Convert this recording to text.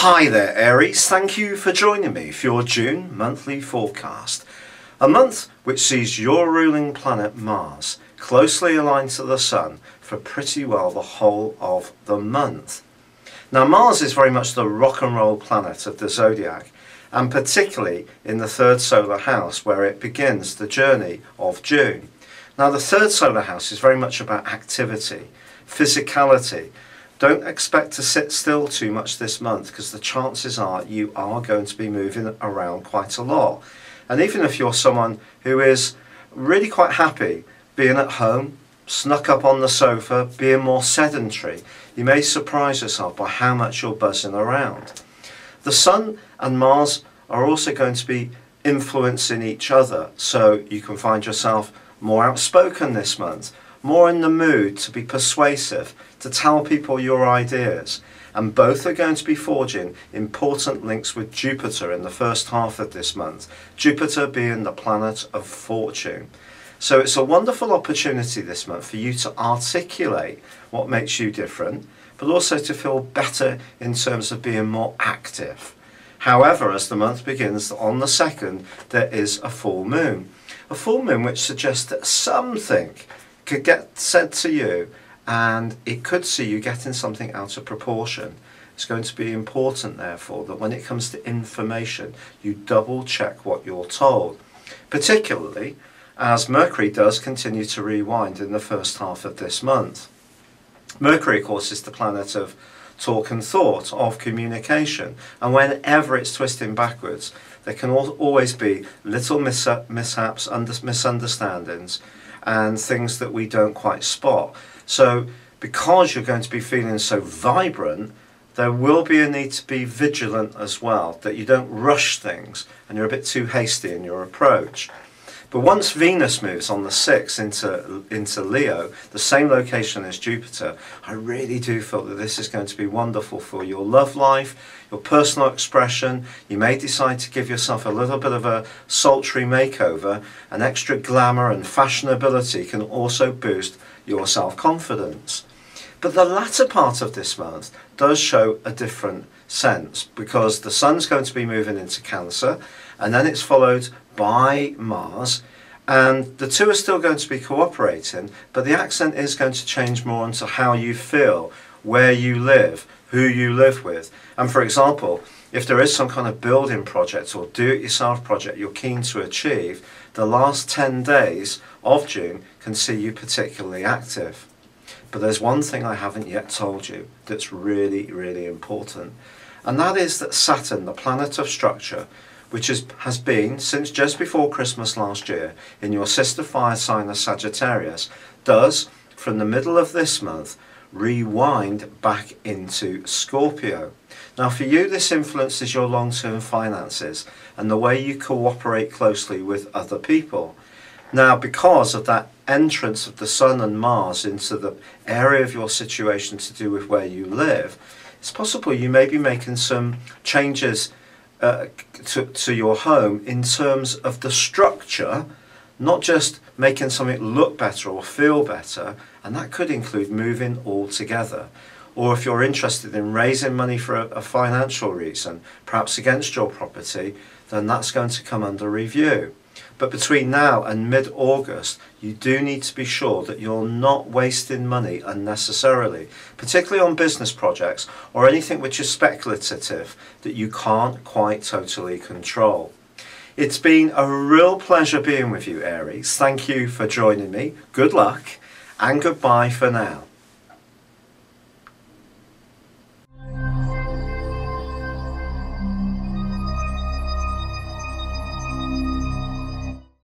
Hi there Aries, thank you for joining me for your June monthly forecast. A month which sees your ruling planet Mars closely aligned to the Sun for pretty well the whole of the month. Now Mars is very much the rock and roll planet of the zodiac, and particularly in the third solar house where it begins the journey of June. Now the third solar house is very much about activity, physicality. Don't expect to sit still too much this month because the chances are you are going to be moving around quite a lot. And even if you're someone who is really quite happy being at home, snuck up on the sofa, being more sedentary, you may surprise yourself by how much you're buzzing around. The Sun and Mars are also going to be influencing each other, so you can find yourself more outspoken this month, more in the mood to be persuasive, to tell people your ideas. And both are going to be forging important links with Jupiter in the first half of this month, Jupiter being the planet of fortune. So it's a wonderful opportunity this month for you to articulate what makes you different, but also to feel better in terms of being more active. However, as the month begins on the 2nd, there is a full moon. A full moon which suggests that something could get said to you and it could see you getting something out of proportion. It's going to be important therefore that when it comes to information you double check what you're told, particularly as Mercury does continue to rewind in the first half of this month. Mercury of course is the planet of talk and thought, of communication, and whenever it's twisting backwards there can always be little mishaps, misunderstandings and things that we don't quite spot. So because you're going to be feeling so vibrant, there will be a need to be vigilant as well, that you don't rush things and you're a bit too hasty in your approach. But once Venus moves on the 6th into Leo, the same location as Jupiter, I really do feel that this is going to be wonderful for your love life, your personal expression. You may decide to give yourself a little bit of a sultry makeover, and extra glamour and fashionability can also boost your self-confidence. But the latter part of this month does show a different sense, because the Sun's going to be moving into Cancer, and then it's followed by Mars, and the two are still going to be cooperating, but the accent is going to change more onto how you feel, where you live, who you live with. And for example, if there is some kind of building project or do-it-yourself project you're keen to achieve, the last 10 days of June can see you particularly active. But there's one thing I haven't yet told you that's really, really important, and that is that Saturn, the planet of structure, which has been since just before Christmas last year in your sister fire sign of Sagittarius, does, from the middle of this month, rewind back into Scorpio. Now for you this influences your long-term finances and the way you cooperate closely with other people. Now because of that entrance of the Sun and Mars into the area of your situation to do with where you live, it's possible you may be making some changes to your home in terms of the structure, not just making something look better or feel better, and that could include moving altogether. Or if you're interested in raising money for a financial reason, perhaps against your property, then that's going to come under review. But between now and mid-August, you do need to be sure that you're not wasting money unnecessarily, particularly on business projects or anything which is speculative that you can't quite totally control. It's been a real pleasure being with you, Aries. Thank you for joining me. Good luck and goodbye for now.